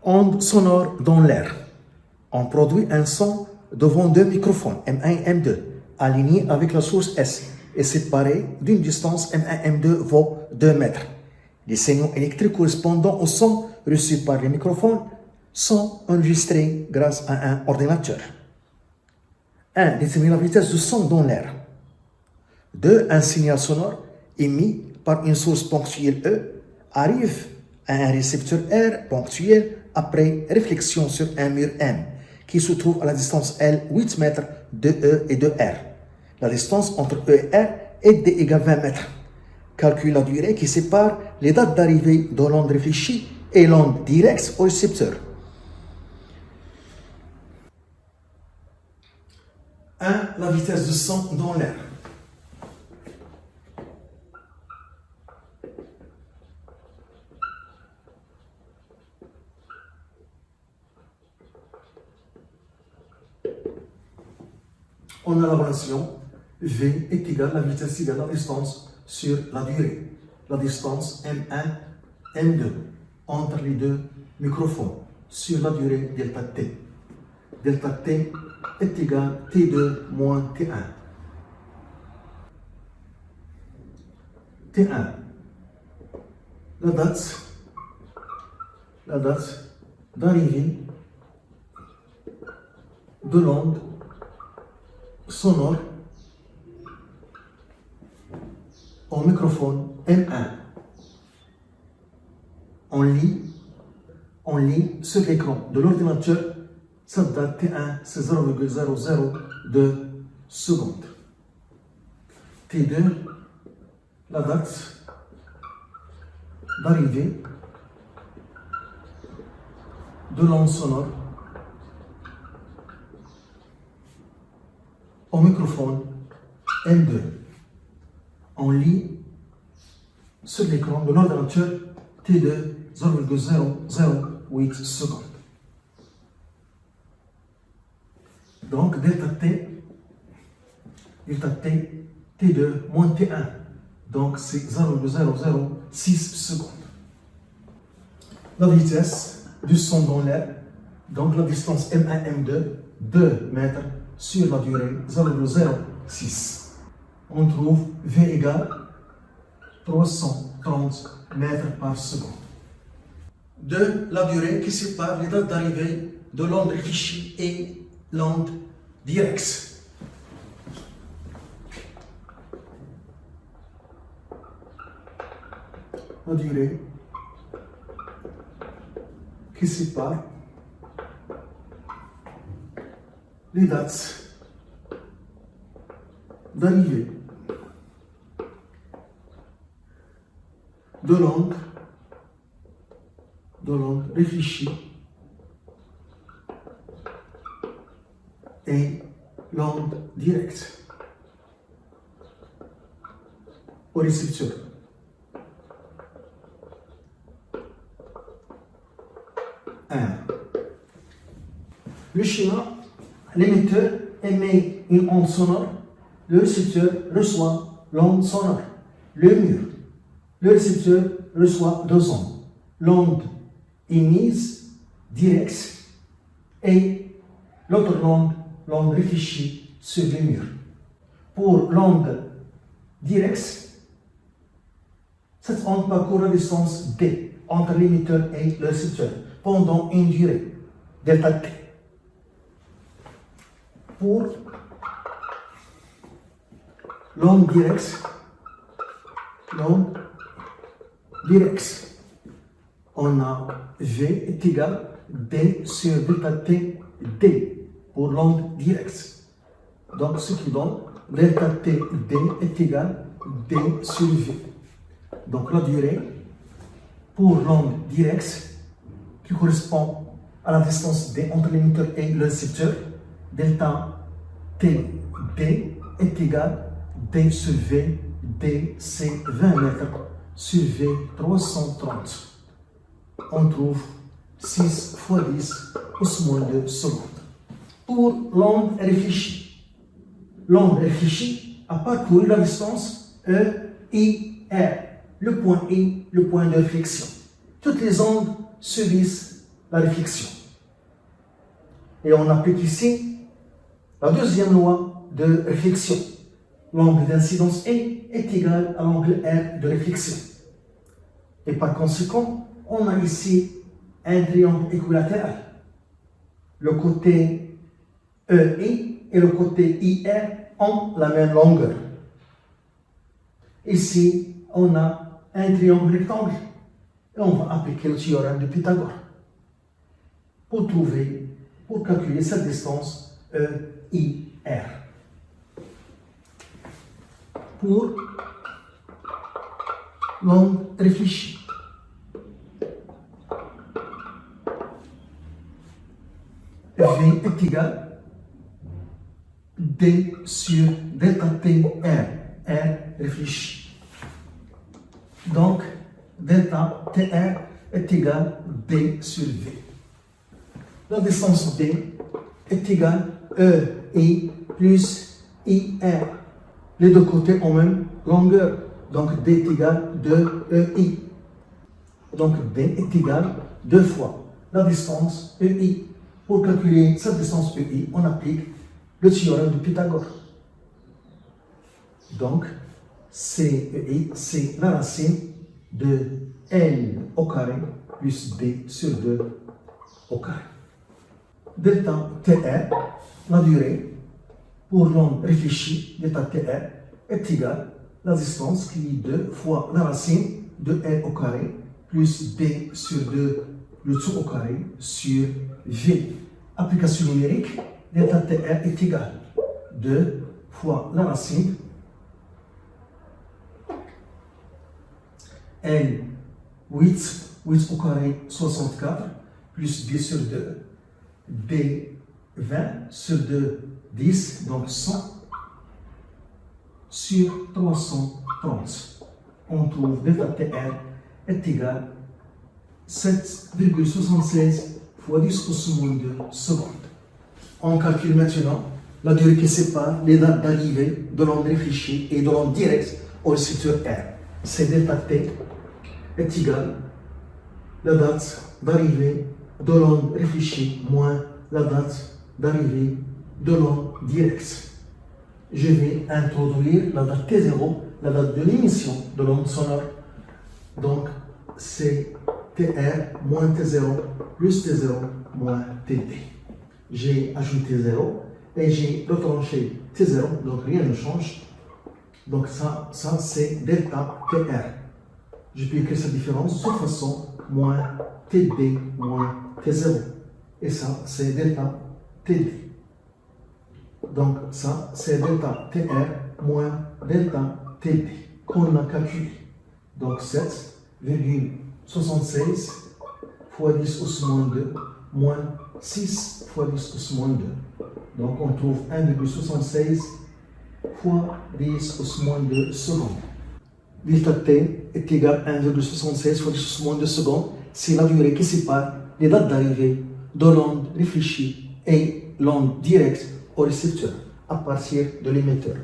Onde sonore dans l'air. On produit un son devant deux microphones, M1 et M2, alignés avec la source S et séparés d'une distance M1 et M2 vaut 2 mètres. Les signaux électriques correspondant au son reçu par les microphones sont enregistrés grâce à un ordinateur. 1. Déterminer la vitesse du son dans l'air. 2. Un signal sonore émis par une source ponctuelle E arrive à un récepteur R ponctuel après réflexion sur un mur M qui se trouve à la distance L 8 mètres de E et de R. La distance entre E et R est d égale 20 mètres. Calcule la durée qui sépare les dates d'arrivée de l'onde réfléchie et l'onde directe au récepteur. 1. La vitesse du son dans l'air. On a la relation V est égale à la vitesse égale à la distance sur la durée. La distance M1, M2 entre les deux microphones sur la durée delta T. Delta T est égal à T2 moins T1. T1. La date d'arrivée de l'onde sonore au microphone M1. On lit sur l'écran de l'ordinateur cette date T1, c'est 0,002 secondes. T2, la date d'arrivée de l'onde sonore au microphone M2. On lit sur l'écran de l'ordinateur T2 0,008 secondes. Donc delta T, T2 moins T1. Donc c'est 0,006 secondes. La vitesse du son dans l'air, donc la distance M1, M2, 2 mètres sur la durée 0,06. On trouve V égale 330 mètres par seconde. 2. La durée qui sépare les dates d'arrivée de l'onde réfléchie et l'onde directe. La durée qui sépare les dates d'arrivée de l'onde réfléchie et l'onde directe au récepteur. Le schéma, l'émetteur émet une onde sonore, le récepteur reçoit l'onde sonore. Le mur, le récepteur reçoit deux ondes, l'onde émise directe et l'autre l'onde réfléchie sur le mur. Pour l'onde directe, cette onde parcourt la distance D entre l'émetteur et le récepteur pendant une durée, delta T. Pour l'onde directe, on a V est égal à D sur delta T, D pour l'onde directe. Donc ce qui donne delta T, D est égal à D sur V. Donc la durée pour l'onde directe qui correspond à la distance D entre l'émetteur et le récepteur, delta T, D est égal à D sur V, D c'est 20 mètres sur V 330. On trouve 6 fois 10 plus moins de secondes. Pour l'onde réfléchie a parcouru la distance E, I, R. Le point I, le point de réflexion. Toutes les ondes subissent la réflexion. Et on applique ici la deuxième loi de réflexion. L'angle d'incidence E est égal à l'angle R de réflexion. Et par conséquent, on a ici un triangle équilatéral. Le côté EI et le côté IR ont la même longueur. Ici, on a un triangle rectangle. Et on va appliquer le théorème de Pythagore pour calculer cette distance EIR. Pour l'angle réfléchi. V est égal D sur delta TR, R réfléchi. Donc, delta TR est égal D sur V. La distance D est égale EI plus IR. Les deux côtés ont même longueur. Donc, D est égal 2EI. Donc, D est égal 2 fois la distance EI. Pour calculer cette distance EI, on applique le théorème de Pythagore. Donc, CEI, c'est la racine de L au carré plus D sur 2 au carré. Delta TR, la durée pour l'onde réfléchie, delta TR, est égale à la distance qui est 2 fois la racine de L au carré plus D sur 2 le tout au carré sur V. Application numérique, delta TR est égal à 2 fois la racine L 8 au carré 64 plus D sur 2 D 20 sur 2 10 donc 100 sur 330. On trouve delta TR est égal à 7,76 fois 10 au moins 2 secondes. On calcule maintenant la durée qui sépare les dates d'arrivée de l'onde réfléchie et de l'onde directe au récepteur R. C'est delta T est égal à la date d'arrivée de l'onde réfléchie moins la date d'arrivée de l'onde directe. Je vais introduire la date T0, la date de l'émission de l'onde sonore. Donc, c'est TR moins T0 plus T0 moins TD. J'ai ajouté 0 et j'ai retranché T0, donc rien ne change. Donc ça c'est delta TR. Je peux écrire cette différence de cette façon, moins TD moins T0. Et ça, c'est delta TD. Donc ça, c'est delta TR moins delta TD qu'on a calculé. Donc 7,76 fois 10 au moins 2 moins 6 fois 10 au moins 2. Donc on trouve 1,76 fois 10 au moins 2 secondes. Delta T est égal à 1,76 fois 10 au moins 2 secondes. C'est la durée qui sépare les dates d'arrivée de l'onde réfléchie et l'onde directe au récepteur à partir de l'émetteur.